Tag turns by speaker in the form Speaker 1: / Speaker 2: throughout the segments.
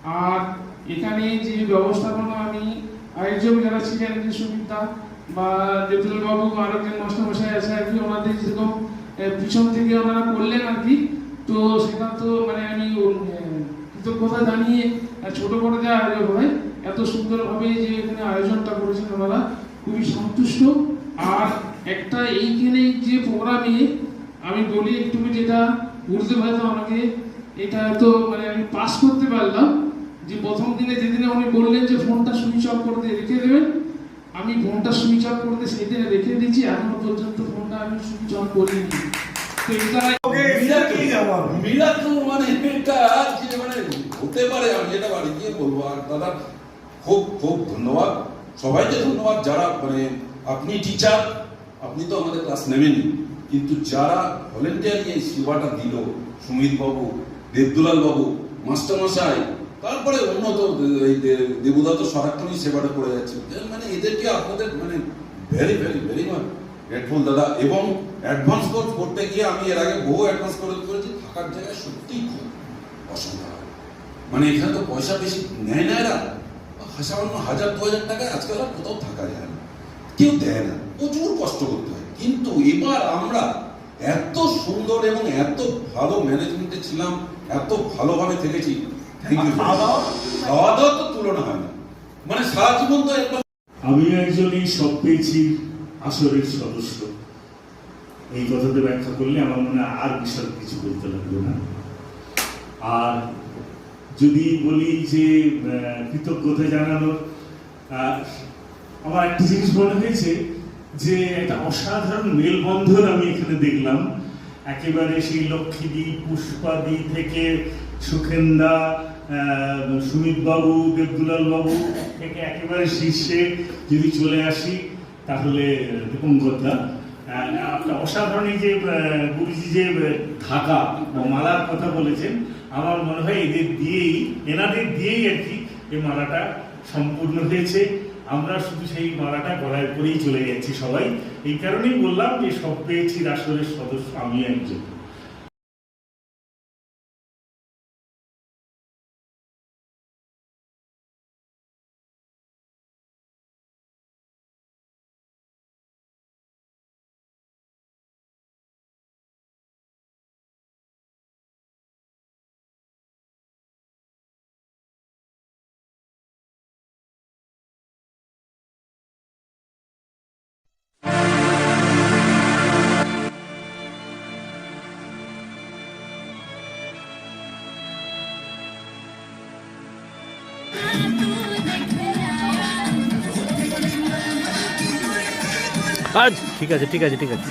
Speaker 1: আর এখানে যে ব্যবস্থাপনা আমি আয়োজক যারা ছিলেন, যে সুমিতা বা দেবদুলাল বাবু আর একজন মাস্টারমশাই আছে আর কি, ওনাদের যেরকম পিছন থেকে ওনারা করলেন আর কি, তো সেটা তো মানে আমি কৃতজ্ঞতা জানিয়ে ছোট বড় যে আয়োজক হয় এত সুন্দরভাবে যে এখানে আয়োজনটা করেছেন ওনারা খুবই সন্তুষ্ট। আর একটা এইখানে যে প্রোগ্রামে আমি বলি একটু, যেটা বুঝতে পারতো আমাকে, এটা তো মানে আমি পাস করতে পারলাম যে প্রথম দিনে যেদিনে উনি বললেন যে ফোনটা সুইচ অফ করতে রেখে দেবেন, আমি ফোনটা সুইচ অফ করতে সেই দিনে রেখে দিয়েছি, এখনো পর্যন্ত ফোনটা আমি সুইচ অফ করিনি। তো এটা
Speaker 2: মিরাকল মানে এটা যে মানে হতে পারে, আমি যেটা বাড়ি গিয়ে বলবো। আর দাদা খুব খুব ধন্যবাদ, সবাইকে ধন্যবাদ যারা মানে, আপনি টিচার, আপনি তো আমাদের ক্লাস নেবেনই, কিন্তু যারা ভলেন্টিয়ারি এই সেবাটা দিল, সুমিত বাবু, দেবদুলাল বাবু, মাস্টারমশাই, তারপরে উন্নত দেবুদা তো সারাক্ষণই সেবাটা করে যাচ্ছে, মানে এদেরকে আপনাদের মানে very very very much grateful দাদা। এবং অ্যাডভান্স কোর্স করতে গিয়ে আমি এর আগে বহু অ্যাডভান্স করেছি, থাকার জায়গায় সত্যিই খুব অসুবিধা হয়। মানে এখানে তো পয়সা বেশি নেয় না, এরা সামান্য 1000-2000 টাকায় আজকাল আর কোথাও থাকা যায় না, কেউ দেয় না, প্রচুর কষ্ট করতে হয়। কিন্তু এবার আমরা এত সুন্দর এবং এত ভালো ম্যানেজমেন্টে ছিলাম, এত ভালোভাবে থেকেছি, থ্যাংক ইউ। খাওয়া দাওয়া তো তুলনা হয় না, মানে সারা জীবন তো একবার।
Speaker 3: আমি একজনই সব পেয়েছি আসরের সদস্য, এই কথাতে ব্যাখ্যা করলে আমার মনে আর বিশাল কিছু বলতে লাগবে না। আর যদি বলি যে কৃতজ্ঞতা জানানোর, আমার একটা জিনিস মনে হয়েছে যে একটা অসাধারণ মেলবন্ধন আমি এখানে দেখলাম। একেবারে সেই লক্ষ্মীদি, পুষ্পাদি থেকে সুখেন্দা, সুমিত বাবু, দেবদুলাল বাবু থেকে একেবারে শীর্ষে যদি চলে আসি তাহলে দীপঙ্করদা, একটা অসাধারণ এই যে গুরুজি যে ধাগা বা মালার কথা বলেছেন, আমার মনে হয় এনাদের দিয়েই আর কি এই মালাটা সম্পূর্ণ হয়েছে। আমরা শুধু সেই মালাটা গলায় করেই চলে যাচ্ছি সবাই। এই কারণেই বললাম যে সব পেয়েছি আসরের সদস্য আমি একজন।
Speaker 4: ঠিক আছে ঠিক আছে ঠিক আছে।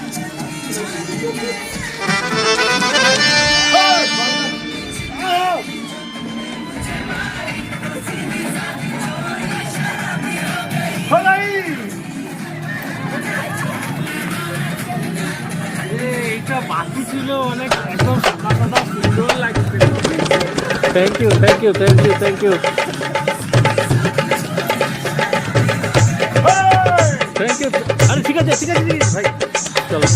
Speaker 1: এইটা বাকি ছিল অনেক, একদম সাদা সাদা সুন্দর লাগছে।
Speaker 4: Thank you thank you thank you thank you thank you. আরে ঠিক আছে ঠিক আছে ভাই, চলো।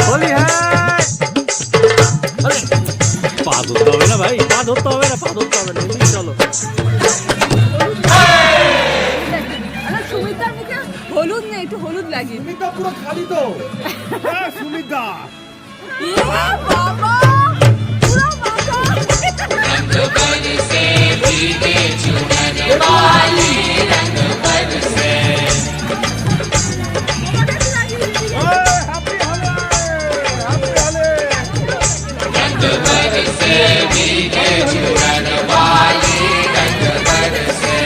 Speaker 4: হোলি হ্যাঁ, আরে পা ধরতে হবে না ভাই, পা ধরতে হবে না, পা ধরতে হবে না, চলো।
Speaker 5: সুমিতার মুখে হলুদ নেই, একটু হলুদ লাগে।
Speaker 1: সুমিতা পুরো খালি তো। হ্যাঁ সুমিতা,
Speaker 5: বাবা পুরো মাথা।
Speaker 6: रंग बरसे भीगे चुनर वाली, रंग बरसे। रंग बरसे भीगे चुनर वाली, रंग बरसे।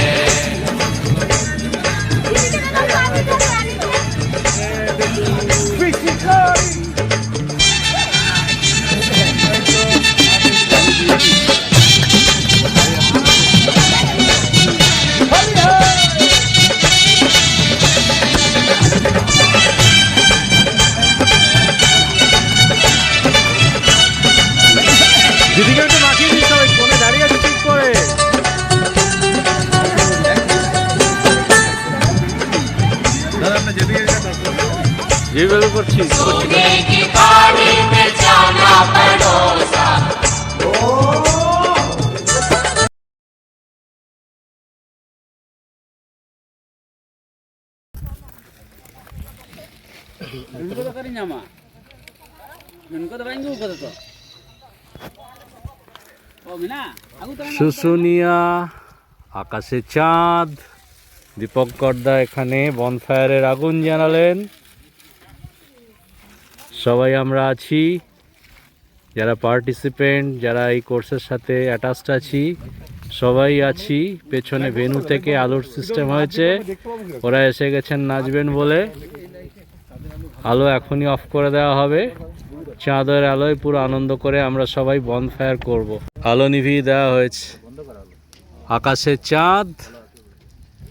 Speaker 4: দিদিকে একটু মাখিয়ে দিস, সবাই ফোনে দাঁড়িয়ে আছে ঠিক করে। যেভাবে করছিস শুশুনিয়া, আকাশে চাঁদ। দীপঙ্কর দা এখানে বনফায়ারের আগুন জ্বালালেন। সবাই আমরা আছি, যারা পার্টিসিপেন্ট, যারা এই কোর্সের সাথে অ্যাটাচড আছি, সবাই আছি। পেছনে ভেন্যু থেকে আলোর সিস্টেম হয়েছে, ওরা এসে গেছেন নাচবেন বলে। আলো এখনই অফ করে দেওয়া হবে। চাঁদের আলোয় পুরো আনন্দ করে আমরা সবাই বনফায়ার করব। আলো নিভিয়ে দেওয়া হয়েছে। আকাশে চাঁদ,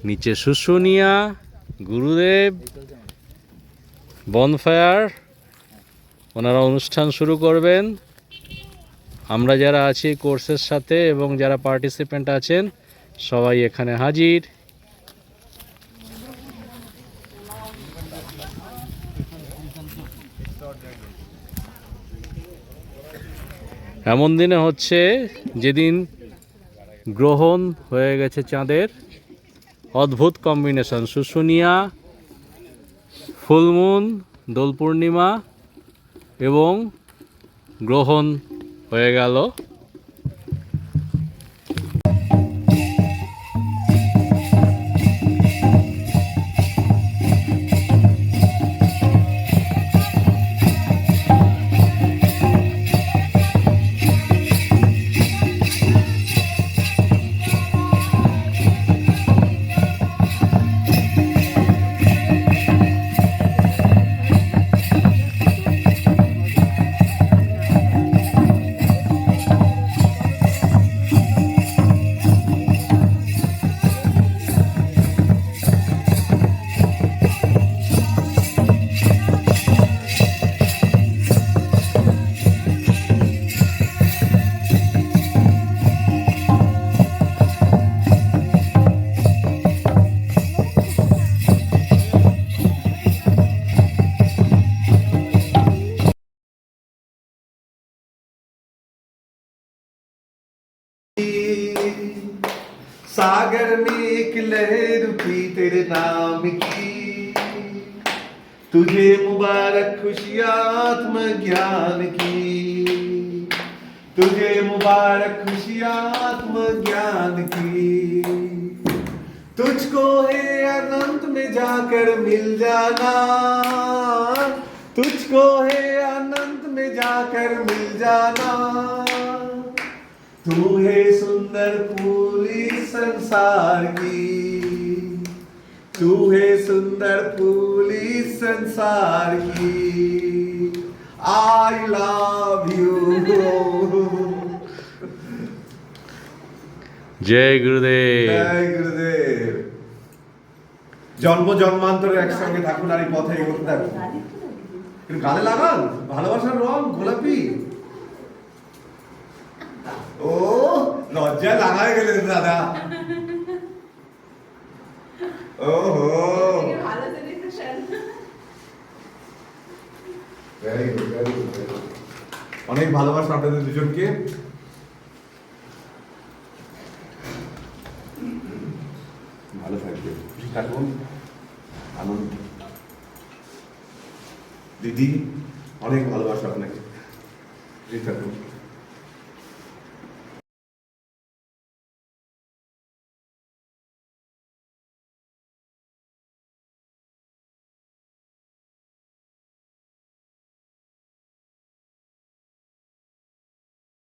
Speaker 4: নিচে শুশুনিয়া, গুরুদেব, বনফায়ার। ওনারা অনুষ্ঠান শুরু করবেন। আমরা যারা আছি কোর্সের সাথে এবং যারা পার্টিসিপেন্ট আছেন সবাই এখানে হাজির। এমন দিনে হচ্ছে যেদিন গ্রহণ হয়ে গেছে চাঁদের। অদ্ভুত কম্বিনেশন, শুশুনিয়া, ফুলমুন, দোল পূর্ণিমা এবং গ্রহণ হয়ে গেল।
Speaker 7: सागर में एक लहर उठी तेरे नाम की, तुझे मुबारक खुशियाँ आत्मज्ञान की, तुझे मुबारक खुशियाँ आत्मज्ञान की। तुझको है अनंत में जाकर मिल जाना, तुझको है अनंत में जाकर मिल जाना। तू है सुंदर पूरी संसार की, तू है सुंदर पूरी संसार की। I love you.
Speaker 4: जय गुरुदेव।
Speaker 7: জয় গুরুদেব। জন্ম জন্মান্তরে একসঙ্গে থাকুন আর এই পথে এগোতে থাকুন। কিন্তু গালে লাগান ভালোবাসার রং গোলাপি। ও লজ্জা লাগাই গেলেন দাদা। ওহো ভেরি গুড ভেরি গুড। অনেক ভালোবাসা আপনাদের দুজনকে। ভালো থাকবেন, খুশি থাকুন, আনন্দ। দিদি অনেক ভালোবাসা আপনাকে, খুশি থাকুন।